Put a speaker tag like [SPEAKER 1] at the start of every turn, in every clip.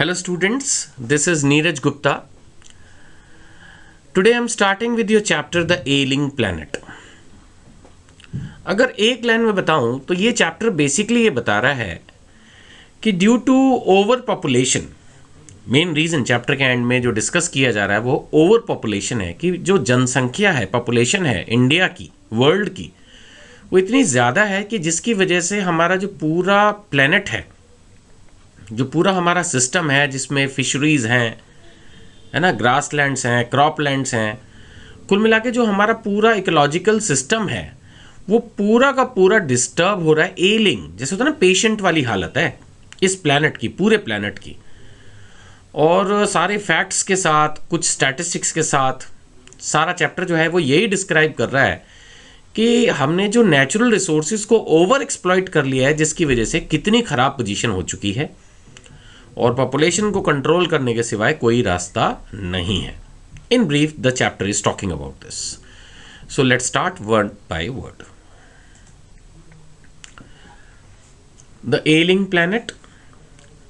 [SPEAKER 1] Hello students, this is Neeraj Gupta. Today I am starting with your chapter The Ailing Planet. अगर एक line में बताऊं तो ये चैप्टर बेसिकली ये बता रहा है कि due to over population, main reason chapter के एंड में जो डिस्कस किया जा रहा है वो ओवर पॉपुलेशन है कि जो जनसंख्या है, पॉपुलेशन है इंडिया की, वर्ल्ड की, वो इतनी ज़्यादा है कि जिसकी वजह से हमारा जो पूरा प्लेनेट है, जो पूरा हमारा सिस्टम है जिसमें फिशरीज़ हैं, है ना, ग्रास लैंड्स हैं, क्रॉप लैंड्स हैं, कुल मिला के जो हमारा पूरा इकोलॉजिकल सिस्टम है वो पूरा का पूरा डिस्टर्ब हो रहा है। एलिंग जैसे होता है ना, पेशेंट वाली हालत है इस प्लैनेट की, पूरे प्लैनेट की। और सारे फैक्ट्स के साथ, कुछ स्टैटिस्टिक्स के साथ सारा चैप्टर जो है वो यही डिस्क्राइब कर रहा है कि हमने जो नेचुरल रिसोर्सेज को ओवर एक्सप्लॉइट कर लिया है, जिसकी वजह से कितनी ख़राब पोजीशन हो चुकी है और पॉपुलेशन को कंट्रोल करने के सिवाय कोई रास्ता नहीं है। In brief the chapter is talking about this. So let's start word by word. The ailing planet,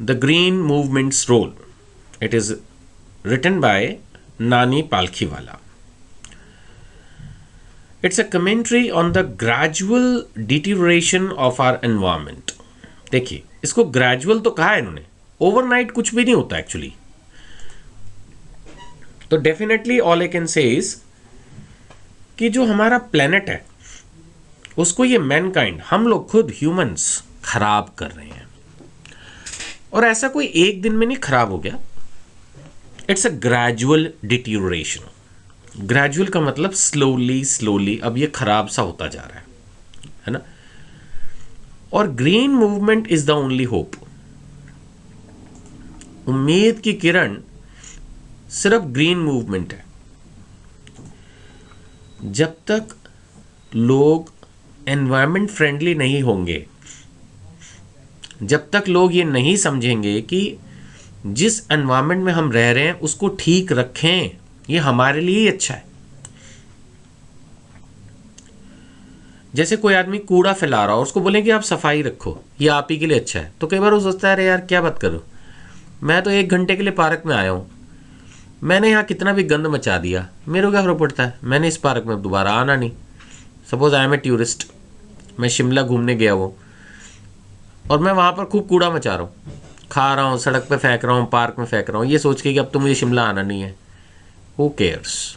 [SPEAKER 1] the green movements role. It is written by Nani Palkhivala. It's a commentary on the gradual deterioration of our environment. देखिए, इसको gradual तो कहा है इन्होंने, overnight कुछ भी नहीं होता एक्चुअली। तो definitely all I can say is कि जो हमारा प्लेनेट है उसको ये मैनकाइंड, हम लोग खुद ह्यूमंस खराब कर रहे हैं। और ऐसा कोई एक दिन में नहीं खराब हो गया। It's a gradual deterioration. Gradual का मतलब स्लोली स्लोली अब ये खराब सा होता जा रहा है ना। और green movement is the only hope. उम्मीद की किरण सिर्फ ग्रीन मूवमेंट है। जब तक लोग एनवायरमेंट फ्रेंडली नहीं होंगे, जब तक लोग ये नहीं समझेंगे कि जिस एनवायरनमेंट में हम रह रहे हैं उसको ठीक रखें, ये हमारे लिए ही अच्छा है। जैसे कोई आदमी कूड़ा फैला रहा हो, उसको बोलें कि आप सफाई रखो, ये आप ही के लिए अच्छा है, तो कई बार वो सोचता है अरे यार क्या बात करो, मैं तो 1 घंटे के लिए पार्क में आया हूँ, मैंने यहाँ कितना भी गंद मचा दिया, मेरे को क्या फर्क पड़ता है, मैंने इस पार्क में दोबारा आना नहीं। Suppose I am a tourist, मैं शिमला घूमने गया हूँ और मैं वहाँ पर खूब कूड़ा मचा रहा हूँ, खा रहा हूँ, सड़क पे फेंक रहा हूँ, पार्क में फेंक रहा हूँ, ये सोच के कि अब तो मुझे शिमला आना नहीं है। हू केयर्स।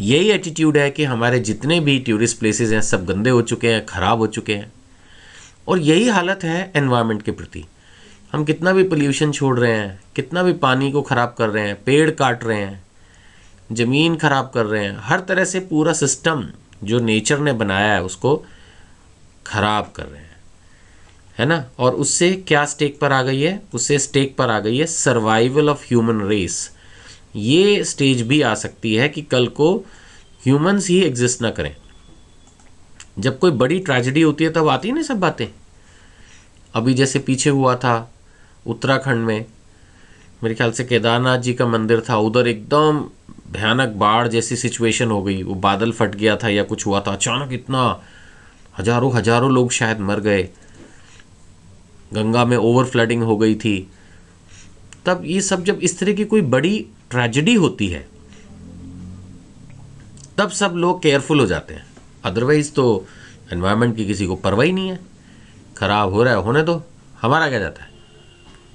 [SPEAKER 1] यही एटीट्यूड है कि हमारे जितने भी टूरिस्ट प्लेसेस हैं सब गंदे हो चुके हैं, ख़राब हो चुके हैं। और यही हालत है एनवायरनमेंट के प्रति। हम कितना भी पोल्यूशन छोड़ रहे हैं, कितना भी पानी को ख़राब कर रहे हैं, पेड़ काट रहे हैं, ज़मीन ख़राब कर रहे हैं, हर तरह से पूरा सिस्टम जो नेचर ने बनाया है उसको ख़राब कर रहे हैं, है ना। और उससे क्या स्टेक पर आ गई है? उससे स्टेक पर आ गई है सर्वाइवल ऑफ ह्यूमन रेस। ये स्टेज भी आ सकती है कि कल को ह्यूमंस ही एग्जिस्ट ना करें। जब कोई बड़ी ट्रेजेडी होती है तब आती है ना सब बातें। अभी जैसे पीछे हुआ था उत्तराखंड में, मेरे ख्याल से केदारनाथ जी का मंदिर था, उधर एकदम भयानक बाढ़ जैसी सिचुएशन हो गई। वो बादल फट गया था या कुछ हुआ था, अचानक इतना हजारों लोग शायद मर गए, गंगा में ओवर फ्लडिंग हो गई थी। तब ये सब, जब इस तरह की कोई बड़ी ट्रेजेडी होती है तब सब लोग केयरफुल हो जाते हैं। अदरवाइज तो एनवायरनमेंट की किसी को परवाह ही नहीं है, खराब हो रहा है होने दो, हमारा क्या जाता है।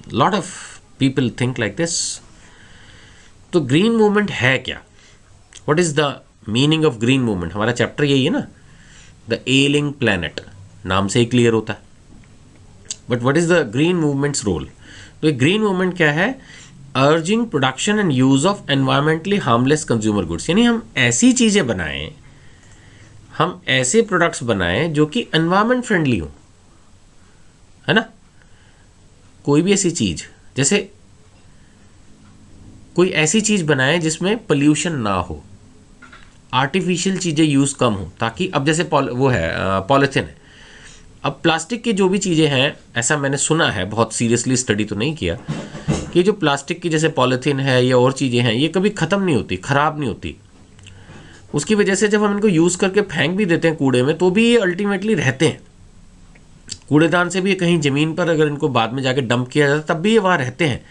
[SPEAKER 1] Lot of people think like this. तो ग्रीन मूवमेंट है क्या? What is the meaning of green movement? हमारा चैप्टर यही है ना, द एलिंग प्लैनेट, नाम से ही क्लियर होता है। But what is the green movements role? तो ग्रीन मूवमेंट क्या है? Urging production and use of environmentally harmless consumer goods. यानी हम ऐसी चीज़ें बनाएं, हम ऐसे प्रोडक्ट्स बनाएं जो कि एनवायरमेंट फ्रेंडली हो, है ना। कोई भी ऐसी चीज़, जैसे कोई ऐसी चीज़ बनाएं जिसमें पोल्यूशन ना हो, आर्टिफिशियल चीज़ें यूज़ कम हो, ताकि अब जैसे वो है पॉलीथिन है। अब प्लास्टिक की जो भी चीज़ें हैं, ऐसा मैंने सुना है, बहुत सीरियसली स्टडी तो नहीं किया, कि जो प्लास्टिक की जैसे पॉलीथिन है या और चीज़ें हैं, ये कभी ख़त्म नहीं होती, ख़राब नहीं होती। उसकी वजह से जब हम इनको यूज़ करके फेंक भी देते हैं कूड़े में, तो भी ये अल्टीमेटली रहते हैं। कूड़ेदान से भी कहीं ज़मीन पर अगर इनको बाद में जाके डंप किया जाता तब भी ये वहाँ रहते हैं,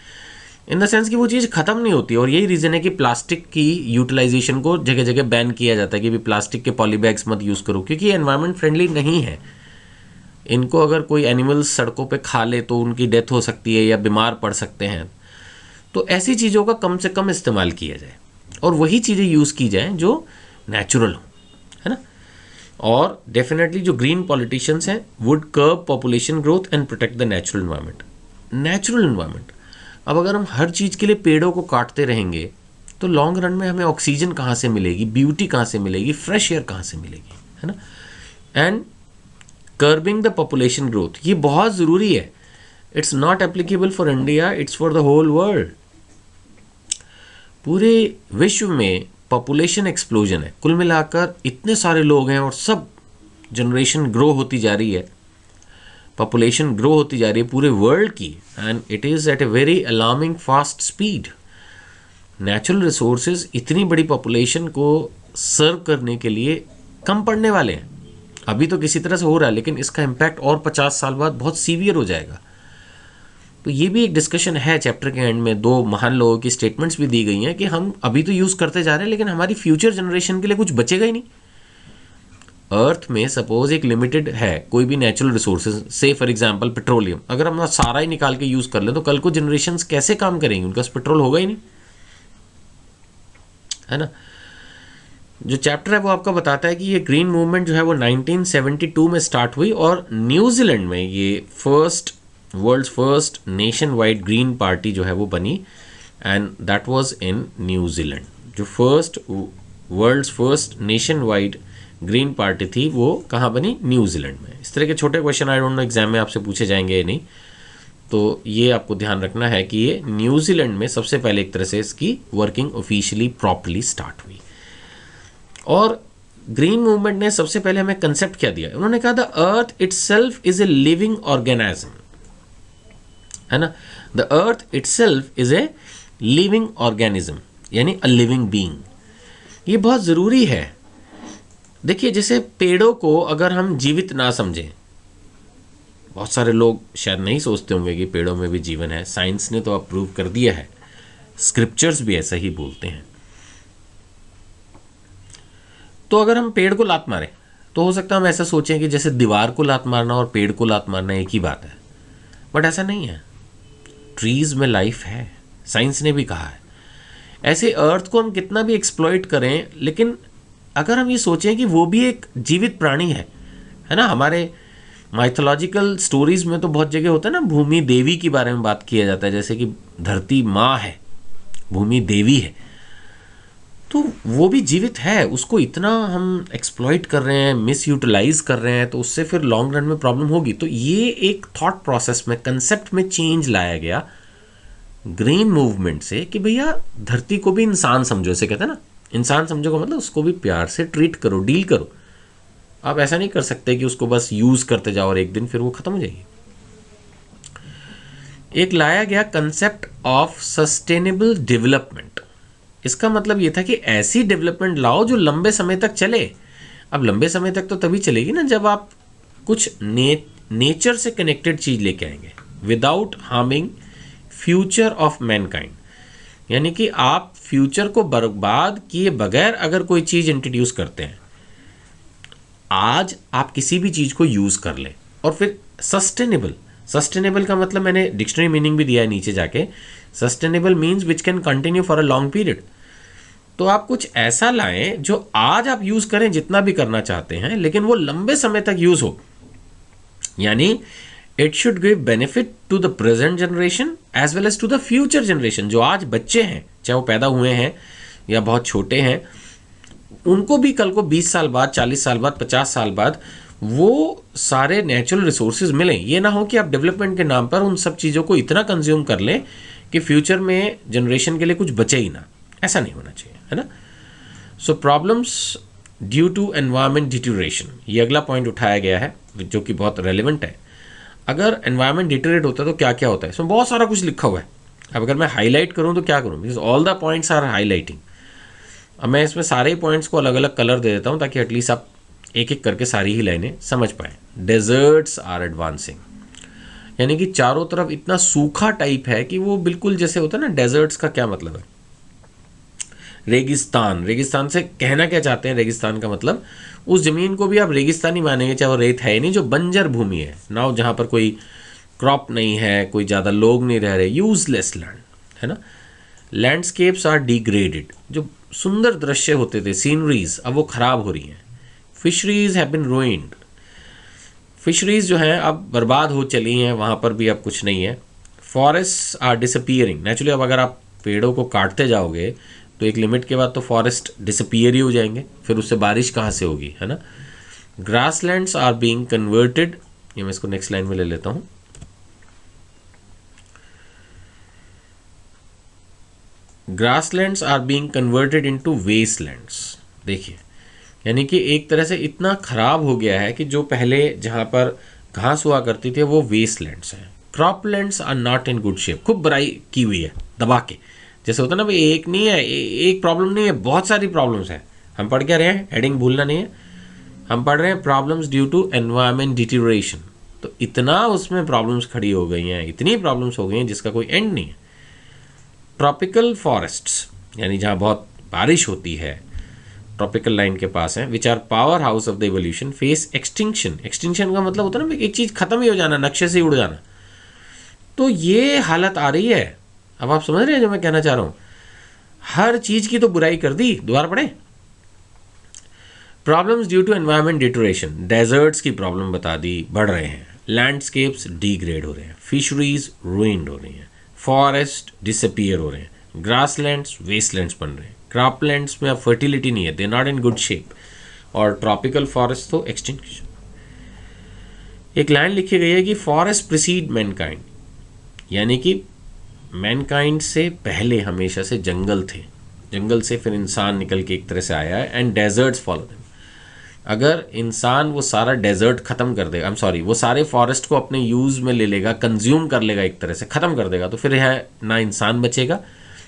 [SPEAKER 1] इन द सेंस कि वो चीज़ ख़त्म नहीं होती। और यही रीज़न है कि प्लास्टिक की यूटिलाइजेशन को जगह जगह बैन किया जाता है कि भी प्लास्टिक के पॉली बैग्स मत यूज़ करो, क्योंकि ये एनवायरनमेंट फ्रेंडली नहीं है। इनको अगर कोई एनिमल्स सड़कों पे खा ले तो उनकी डेथ हो सकती है या बीमार पड़ सकते हैं। तो ऐसी चीज़ों का कम से कम इस्तेमाल किया जाए और वही चीज़ें यूज़ की जाएँ जो नेचुरल हो, है ना। और डेफिनेटली जो ग्रीन पॉलिटिशियंस हैं would curb population growth and protect the natural environment. Natural environment, अब अगर हम हर चीज़ के लिए पेड़ों को काटते रहेंगे तो लॉन्ग रन में हमें ऑक्सीजन कहाँ से मिलेगी, ब्यूटी कहाँ से मिलेगी, फ्रेश एयर कहाँ से मिलेगी, है ना। And curbing the population growth, ये बहुत ज़रूरी है। It's not applicable for India, it's for the whole world. पूरे विश्व में पॉपुलेशन एक्सप्लोजन है, कुल मिलाकर इतने सारे लोग हैं और सब जनरेशन ग्रो होती जा रही है, पॉपुलेशन ग्रो होती जा रही है पूरे वर्ल्ड की, and it is at a very alarming fast speed. Natural resources इतनी बड़ी पॉपुलेशन को सर्व करने के लिए कम पड़ने वाले हैं। अभी तो किसी तरह से हो रहा है, लेकिन इसका इम्पैक्ट और 50 साल बाद बहुत सीवियर हो जाएगा। तो ये भी एक डिस्कशन है चैप्टर के एंड में। दो महान लोगों की स्टेटमेंट्स भी दी गई हैं कि हम अभी तो यूज़ करते जा रहे हैं लेकिन हमारी फ्यूचर जनरेशन के लिए कुछ बचेगा ही नहीं। अर्थ में सपोज एक लिमिटेड है कोई भी नेचुरल रिसोर्सेज, से फॉर एग्जांपल पेट्रोलियम, अगर हम सारा ही निकाल के यूज़ कर लें तो कल को जनरेशन्स कैसे काम करेंगे, उनका पेट्रोल होगा ही नहीं, है ना। जो चैप्टर है वो आपका बताता है कि ये ग्रीन मूवमेंट जो है वो 1972 में स्टार्ट हुई और न्यूजीलैंड में ये world's first nationwide green party जो है वो बनी, and that was in New Zealand. जो world's first nationwide green party थी वो कहाँ बनी, न्यूजीलैंड में। इस तरह के छोटे question I don't know exam में आपसे पूछे जाएंगे या नहीं, तो ये आपको ध्यान रखना है कि ये न्यूजीलैंड में सबसे पहले एक तरह से इसकी वर्किंग ऑफिशियली प्रॉपर्ली स्टार्ट हुई। और ग्रीन मूवमेंट ने सबसे पहले हमें कंसेप्ट क्या दिया, उन्होंने कहा the earth itself is a living organism, है ना। The earth itself is a living organism, यानी अ लिविंग बीइंग। ये बहुत ज़रूरी है। देखिए जैसे पेड़ों को अगर हम जीवित ना समझें, बहुत सारे लोग शायद नहीं सोचते होंगे कि पेड़ों में भी जीवन है, साइंस ने तो अप्रूव कर दिया है, स्क्रिप्चर्स भी ऐसा ही बोलते हैं। तो अगर हम पेड़ को लात मारें तो हो सकता है हम ऐसा सोचें कि जैसे दीवार को लात मारना और पेड़ को लात मारना एक ही बात है, बट ऐसा नहीं है। ट्रीज में लाइफ है, साइंस ने भी कहा है। ऐसे अर्थ को हम कितना भी एक्सप्लॉइट करें, लेकिन अगर हम ये सोचें कि वो भी एक जीवित प्राणी है ना। हमारे माइथोलॉजिकल स्टोरीज में तो बहुत जगह होता है ना, भूमि देवी के बारे में बात किया जाता है, जैसे कि धरती माँ है, भूमि देवी है, तो वो भी जीवित है। उसको इतना हम एक्सप्लॉइट कर रहे हैं, मिस यूटिलाइज कर रहे हैं, तो उससे फिर लॉन्ग रन में प्रॉब्लम होगी। तो ये एक थॉट प्रोसेस में, कंसेप्ट में चेंज लाया गया ग्रीन मूवमेंट से कि भैया धरती को भी इंसान समझो। ऐसे कहते हैं ना, इंसान समझो का मतलब उसको भी प्यार से ट्रीट करो, डील करो। आप ऐसा नहीं कर सकते कि उसको बस यूज़ करते जाओ और एक दिन फिर वो ख़त्म हो जाएगी। एक लाया गया कंसेप्ट ऑफ सस्टेनेबल डेवलपमेंट। इसका मतलब ये था कि ऐसी डेवलपमेंट लाओ जो लंबे समय तक चले। अब लंबे समय तक तो तभी चलेगी ना जब आप कुछ नेचर से कनेक्टेड चीज़ लेके आएंगे, without harming future of Mankind. यानी कि आप फ्यूचर को बर्बाद किए बगैर अगर कोई चीज़ इंट्रोड्यूस करते हैं, आज आप किसी भी चीज़ को यूज़ कर लें और फिर सस्टेनेबल का मतलब मैंने डिक्शनरी मीनिंग भी दिया है नीचे जाके। Sustainable means which can continue for a long period. तो आप कुछ ऐसा लाएं जो आज आप यूज़ करें जितना भी करना चाहते हैं, लेकिन वो लंबे समय तक यूज़ हो। यानी it should give benefit to the present generation as well as to the future generation. जो आज बच्चे हैं, चाहे वो पैदा हुए हैं या बहुत छोटे हैं, उनको भी कल को 20 साल बाद, 40 साल बाद, 50 साल बाद वो सारे नेचुरल रिसोर्सेज मिलें। ये ना हो कि आप डेवलपमेंट के नाम पर उन सब चीज़ों को इतना कंज्यूम कर लें कि फ्यूचर में जनरेशन के लिए कुछ बचे ही ना। ऐसा नहीं होना चाहिए, है ना। So problems due to environment deterioration, ये अगला पॉइंट उठाया गया है जो कि बहुत रेलिवेंट है। अगर एनवायरमेंट डिटेरियोरेट होता है तो क्या क्या होता है, इसमें बहुत सारा कुछ लिखा हुआ है। अब अगर मैं हाईलाइट करूँ तो क्या करूँ, because all the points are highlighting. अब मैं इसमें सारे पॉइंट्स को अलग अलग कलर दे देता हूँ ताकि एटलीस्ट आप एक एक करके सारी ही लाइनें समझ पाए। डेजर्ट्स आर एडवांसिंग, यानी कि चारों तरफ इतना सूखा टाइप है कि वो बिल्कुल जैसे होता है ना, डेजर्ट्स का क्या मतलब है, रेगिस्तान। रेगिस्तान से कहना क्या चाहते हैं, रेगिस्तान का मतलब उस जमीन को भी आप रेगिस्तानी मानेंगे, चाहे वो रेत है ही नहीं, जो बंजर भूमि है ना, जहाँ पर कोई क्रॉप नहीं है, कोई ज़्यादा लोग नहीं रह रहे, यूजलेस लैंड है ना। लैंडस्केप्स आर डिग्रेडेड, जो सुंदर दृश्य होते थे, सीनरीज, अब वो खराब हो रही हैं। Fisheries have been ruined, fisheries जो हैं अब बर्बाद हो चली हैं, वहाँ पर भी अब कुछ नहीं है। फॉरेस्ट आर डिसअपियरिंग, नेचुरली अब अगर आप पेड़ों को काटते जाओगे तो एक लिमिट के बाद तो फॉरेस्ट डिसअपियर ही हो जाएंगे, फिर उससे बारिश कहाँ से होगी, है ना। ग्रासलैंड्स आर बीइंग कन्वर्टेड, ये मैं इसको नेक्स्ट लाइन में ले लेता हूँ। Grasslands are being converted into wastelands, देखिए, यानी कि एक तरह से इतना खराब हो गया है कि जो पहले जहाँ पर घास हुआ करती थी वो वेस्टलैंड्स हैं। Croplands are not in good shape, खूब बुराई की हुई है दबा के, जैसे होता है ना भाई, एक नहीं है, एक प्रॉब्लम नहीं है, बहुत सारी प्रॉब्लम्स हैं। हम पढ़ क्या रहे हैं, हेडिंग भूलना नहीं है, हम पढ़ रहे हैं problems due to environment deterioration. तो इतना उसमें प्रॉब्लम्स खड़ी हो गई हैं, इतनी प्रॉब्लम्स हो गई हैं जिसका कोई एंड नहीं है। ट्रॉपिकल फॉरेस्ट्स, यानी जहाँ बहुत बारिश होती है, ट्रॉपिकल लाइन के पास है, which are power house of the evolution, face extinction. Extinction का मतलब होता है ना एक चीज़ खत्म ही हो जाना, नक्शे से ही उड़ जाना। तो ये हालत आ रही है। अब आप समझ रहे हैं जो मैं कहना चाह रहा हूँ, हर चीज़ की तो बुराई कर दी। दोबारा पढ़े, problems due to environment deterioration, deserts की प्रॉब्लम बता दी, बढ़ रहे हैं। लैंडस्केप्स डिग्रेड हो रहे हैं, फिशरीज रूइंड हो रही हैं, फॉरेस्ट डिसअपियर हो रहे हैं, ग्रासलैंड्स वेस्टलैंड्स बन रहे हैं, क्रॉपलैंड्स में अब फर्टिलिटी नहीं है, they not in good shape, और ट्रॉपिकल फॉरेस्ट तो एक्सटिंक्शन। एक लाइन लिखी गई है कि फॉरेस्ट प्रिसीड मैनकाइंड, यानी कि मैनकाइंड से पहले हमेशा से जंगल थे, जंगल से फिर इंसान निकल के एक तरह से आया है, एंड डेजर्ट्स फॉलो देम। अगर इंसान वो सारा डेजर्ट ख़त्म कर देगा, वो सारे फॉरेस्ट को अपने यूज़ में ले लेगा, कंज्यूम कर लेगा, एक तरह से ख़त्म कर देगा, तो फिर है ना इंसान बचेगा,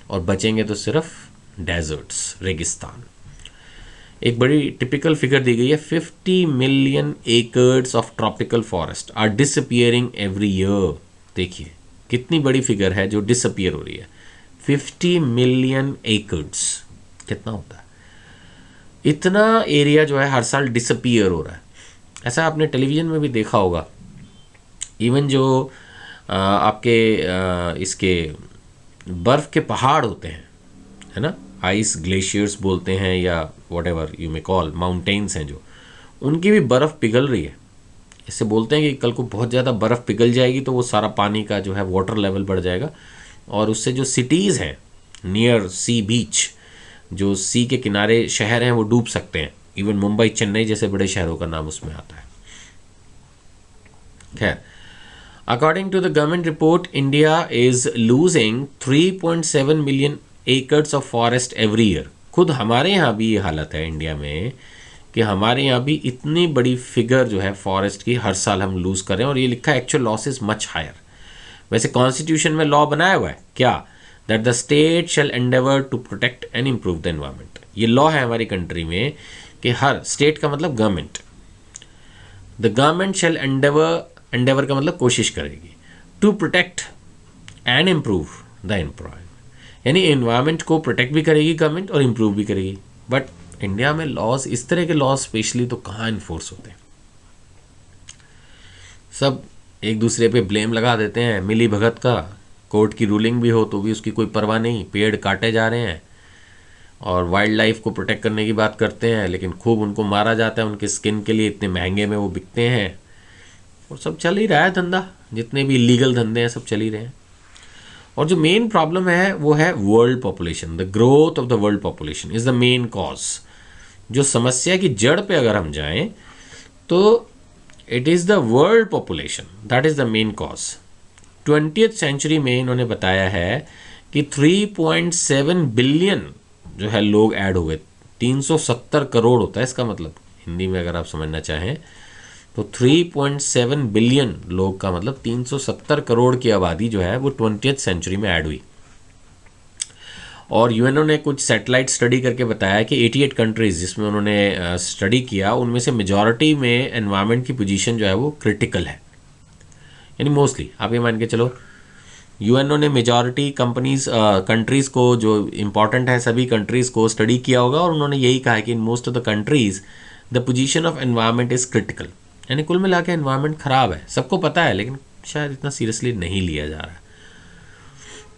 [SPEAKER 1] और बचेंगे तो सिर्फ डेजर्ट्स, रेगिस्तान। एक बड़ी टिपिकल फिगर दी गई है, 50 million acres of tropical forest are disappearing every year. देखिए कितनी बड़ी फिगर है जो डिसअपियर हो रही है, 50 मिलियन एकर्स, कितना होता है, इतना एरिया जो है हर साल डिसअपियर हो रहा है। ऐसा आपने टेलीविज़न में भी देखा होगा, इवन जो आपके इसके बर्फ़ के पहाड़ होते हैं, है ना, आइस ग्लेशियर्स बोलते हैं, या what ever you may call, mountains हैं जो, उनकी भी बर्फ़ पिघल रही है। इससे बोलते हैं कि कल को बहुत ज़्यादा बर्फ़ पिघल जाएगी तो वो सारा पानी का जो है वाटर लेवल बढ़ जाएगा, और उससे जो सिटीज़ हैं नियर सी बीच, जो सी के किनारे शहर हैं, वो डूब सकते हैं। इवन मुंबई, चेन्नई जैसे बड़े शहरों का नाम उसमें आता है। खैर, according to the government report, India is losing 3.7 million acres of forest every year. खुद हमारे यहाँ भी ये हालत है इंडिया में कि हमारे यहाँ भी इतनी बड़ी फिगर जो है फॉरेस्ट की हर साल हम लूज़ कर रहे हैं, और ये लिखा है actual loss is much higher. वैसे कॉन्स्टिट्यूशन में लॉ बनाया हुआ है क्या, that the state shall endeavour to protect and improve the environment. ये लॉ है हमारी कंट्री में कि हर स्टेट का मतलब government, the government shall endeavour का मतलब कोशिश करेगी, to protect and improve the environment, यानी एनवायरमेंट को प्रोटेक्ट भी करेगी गवर्नमेंट और इम्प्रूव भी करेगी। बट इंडिया में लॉज, इस तरह के लॉज स्पेशली तो कहाँ इन्फोर्स होते हैं, सब एक दूसरे पे ब्लेम लगा देते हैं, मिली भगत का, कोर्ट की रूलिंग भी हो तो भी उसकी कोई परवाह नहीं, पेड़ काटे जा रहे हैं, और वाइल्ड लाइफ को प्रोटेक्ट करने की बात करते हैं, लेकिन खूब उनको मारा जाता है, उनके स्किन के लिए इतने महंगे में वो बिकते हैं, और सब चल ही रहा है धंधा, जितने भी इलीगल धंधे हैं सब चल ही रहे हैं। और जो मेन प्रॉब्लम है वो है world population, the growth of the world population is the main cause. जो समस्या की जड़ पे अगर हम जाएं तो it is the world population, that is the main cause. 20th century में इन्होंने बताया है कि 3.7 बिलियन जो है लोग ऐड हुए, 370 करोड़ होता है इसका मतलब, हिंदी में अगर आप समझना चाहें तो 3.7 बिलियन लोग का मतलब 370 करोड़ की आबादी जो है वो 20th सेंचुरी में ऐड हुई। और यूएनओ ने कुछ सैटेलाइट स्टडी करके बताया कि 88 कंट्रीज़ जिसमें उन्होंने स्टडी किया उनमें से मेजॉरिटी में एनवायरनमेंट की पोजीशन जो है वो क्रिटिकल है। यानी मोस्टली आप ये मान के चलो यूएनओ ने मेजॉरिटी कंट्रीज़ को जो इम्पॉर्टेंट है सभी कंट्रीज़ को स्टडी किया होगा और उन्होंने यही कहा है कि in most of the countries the position of environment is critical. यानी कुल मिला के एनवायरनमेंट ख़राब है, सबको पता है, लेकिन शायद इतना सीरियसली नहीं लिया जा रहा है।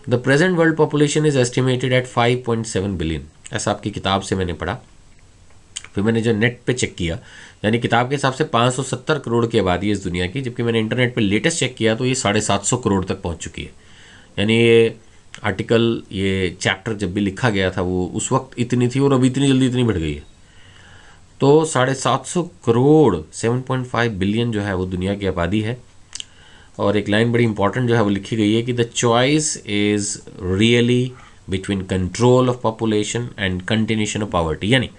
[SPEAKER 1] The present world population is estimated at 5.7 billion, ऐसा आपकी किताब से मैंने पढ़ा। फिर मैंने जो नेट पे चेक किया, यानी किताब के हिसाब से 570 करोड़ की आबादी है इस दुनिया की, जबकि मैंने इंटरनेट पे लेटेस्ट चेक किया तो ये 750 करोड़ तक पहुंच चुकी है। यानी ये आर्टिकल, ये चैप्टर जब भी लिखा गया था वो उस वक्त इतनी थी और अभी इतनी जल्दी इतनी बढ़ गई है। तो 750 करोड़ 7.5 बिलियन जो है वो दुनिया की आबादी है। और एक लाइन बड़ी इंपॉर्टेंट जो है वो लिखी गई है कि the choice is really between control of population and continuation of poverty. यानी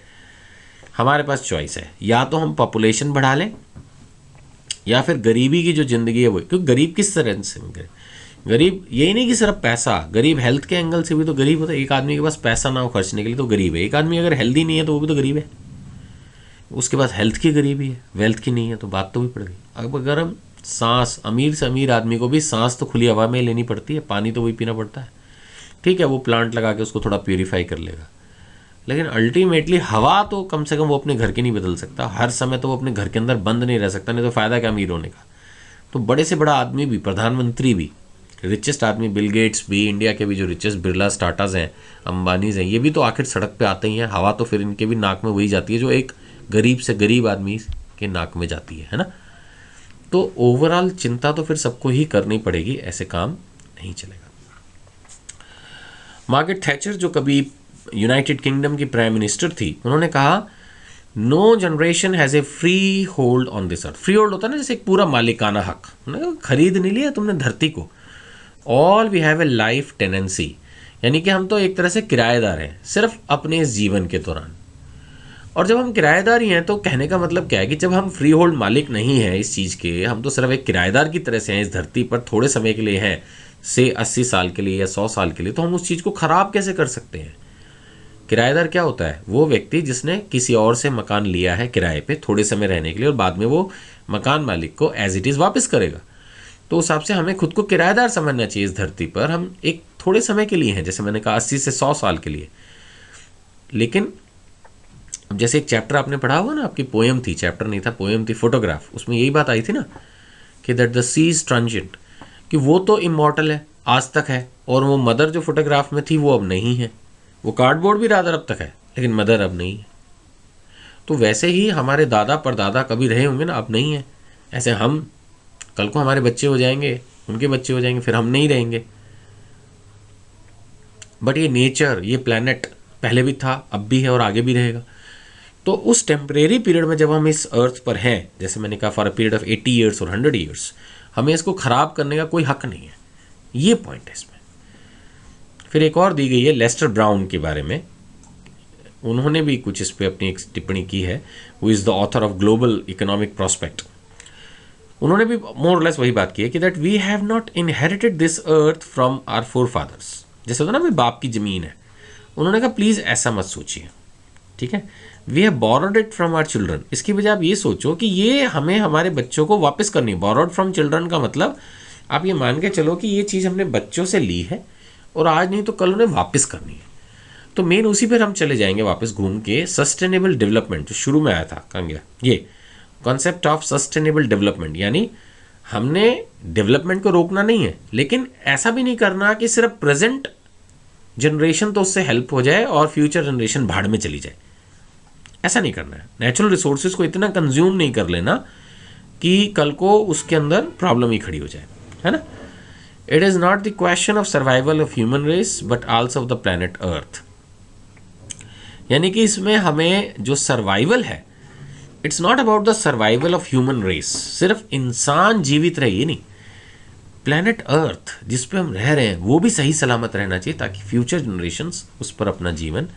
[SPEAKER 1] हमारे पास चॉइस है, या तो हम पॉपुलेशन बढ़ा लें या फिर गरीबी की जो ज़िंदगी है वो, क्योंकि गरीब किस तरह से गरीब यही नहीं कि सिर्फ पैसा, गरीब हेल्थ के एंगल से भी तो गरीब होता है। एक आदमी के पास पैसा ना हो खर्चने के लिए तो गरीब है, एक आदमी अगर हेल्दी नहीं है तो वो भी तो गरीब है, उसके पास हेल्थ की गरीबी है, वेल्थ की नहीं है, तो बात तो भी पड़ गई। अब अगर हम सांस, अमीर से अमीर आदमी को भी सांस तो खुली हवा में लेनी पड़ती है, पानी तो वही पीना पड़ता है। ठीक है, वो प्लांट लगा के उसको थोड़ा प्यूरीफाई कर लेगा, लेकिन अल्टीमेटली हवा तो कम से कम वो अपने घर की नहीं बदल सकता, हर समय तो वो अपने घर के अंदर बंद नहीं रह सकता, नहीं तो फ़ायदा क्या अमीर होने का। तो बड़े से बड़ा आदमी भी, प्रधानमंत्री भी, रिचेस्ट आदमी बिल गेट्स भी, इंडिया के भी जो रिचेस्ट बिरला टाटाज हैं, अंबानीज हैं, ये भी तो आखिर सड़क पे आते ही हैं। हवा तो फिर इनके भी नाक में वही जाती है जो एक गरीब से गरीब आदमी के नाक में जाती है ना। तो ओवरऑल चिंता तो फिर सबको ही करनी पड़ेगी, ऐसे काम नहीं चलेगा। मार्गरेट थैचर जो कभी यूनाइटेड किंगडम की प्राइम मिनिस्टर थी, उन्होंने कहा no generation has a free hold on this earth. Free hold होता है ना, जैसे एक पूरा मालिकाना हक, खरीद नहीं लिया तुमने धरती को। All we have a life tenancy, यानी कि हम तो एक तरह से किराएदार हैं सिर्फ अपने इस जीवन के दौरान। और जब हम किराएदार ही हैं तो कहने का मतलब क्या है कि जब हम फ्री होल्ड मालिक नहीं हैं इस चीज़ के, हम तो सिर्फ एक किराएदार की तरह से हैं इस धरती पर, थोड़े समय के लिए हैं, से 80 साल के लिए या 100 साल के लिए, तो हम उस चीज़ को ख़राब कैसे कर सकते हैं। किराएदार क्या होता है? वो व्यक्ति जिसने किसी और से मकान लिया है किराए पे थोड़े समय रहने के लिए और बाद में वो मकान मालिक को एज इट इज़ वापस करेगा। तो उस हिसाब से हमें खुद को किराएदार समझना चाहिए इस धरती पर। हम एक थोड़े समय के लिए हैं, जैसे मैंने कहा 80 से 100 साल के लिए। लेकिन अब जैसे एक चैप्टर आपने पढ़ा हुआ ना, आपकी पोएम थी, चैप्टर नहीं था पोएम थी, फोटोग्राफ, उसमें यही बात आई थी ना कि that the sea is transient, कि वो तो इमॉर्टल है, आज तक है, और वो मदर जो फोटोग्राफ में थी वो अब नहीं है। वो कार्डबोर्ड भी रादर अब तक है, लेकिन मदर अब नहीं है। तो वैसे ही हमारे दादा परदादा कभी रहे होंगे ना, अब नहीं है। ऐसे हम कल को हमारे बच्चे हो जाएंगे, उनके बच्चे हो जाएंगे, फिर हम नहीं रहेंगे। बट ये नेचर, ये प्लैनेट पहले भी था, अब भी है और आगे भी रहेगा। तो उस टेम्परेरी पीरियड में जब हम इस अर्थ पर हैं, जैसे मैंने कहा for a period of 80 years और 100 ईयर्स, हमें इसको ख़राब करने का कोई हक नहीं है। ये पॉइंट है इसमें। फिर एक और दी गई है लेस्टर ब्राउन के बारे में, उन्होंने भी कुछ इस पर अपनी एक टिप्पणी की है। Who is the author of global economic prospect. उन्होंने भी मोर और लेस वही बात की है कि that we have not inherited this earth from our forefathers. जैसे होता ना, मेरे बाप की ज़मीन है, उन्होंने कहा प्लीज़ ऐसा मत सोचिए, ठीक है। We have borrowed it from our children. इसकी वजह आप ये सोचो कि ये हमें हमारे बच्चों को वापस करनी है। बोरोड फ्रॉम चिल्ड्रन का मतलब आप ये मान के चलो कि ये चीज़ हमने बच्चों से ली है और आज नहीं तो कल उन्हें वापस करनी है। तो मेन उसी पर हम चले जाएंगे वापस घूम के। सस्टेनेबल डेवलपमेंट जो शुरू में आया था, कहाँ गया ये कॉन्सेप्ट ऑफ सस्टेनेबल डेवलपमेंट, यानी हमने डेवलपमेंट को रोकना नहीं है, लेकिन ऐसा भी नहीं करना कि सिर्फ प्रेजेंट जनरेशन तो उससे हेल्प हो जाए और फ्यूचर जनरेशन भाड़ में चली जाए। ऐसा नहीं करना है। नेचुरल रिसोर्सेज को इतना कंज्यूम नहीं कर लेना कि कल को उसके अंदर प्रॉब्लम ही खड़ी हो जाए, है ना। It is not the question of survival of human race but also of the planet Earth. यानी कि इसमें हमें जो सर्वाइवल है, it's not about the survival of human race, सिर्फ इंसान जीवित रहे ये नहीं, प्लैनेट अर्थ जिस पे हम रह रहे हैं वो भी सही सलामत रहना चाहिए ताकि फ्यूचर जनरेशंस उस पर अपना जीवन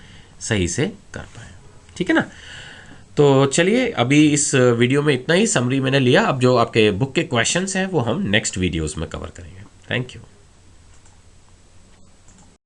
[SPEAKER 1] सही से कर पाए, ठीक है ना। तो चलिए अभी इस वीडियो में इतना ही समरी मैंने लिया। अब जो आपके बुक के क्वेश्चंस हैं वो हम नेक्स्ट वीडियोस में कवर करेंगे। Thank you.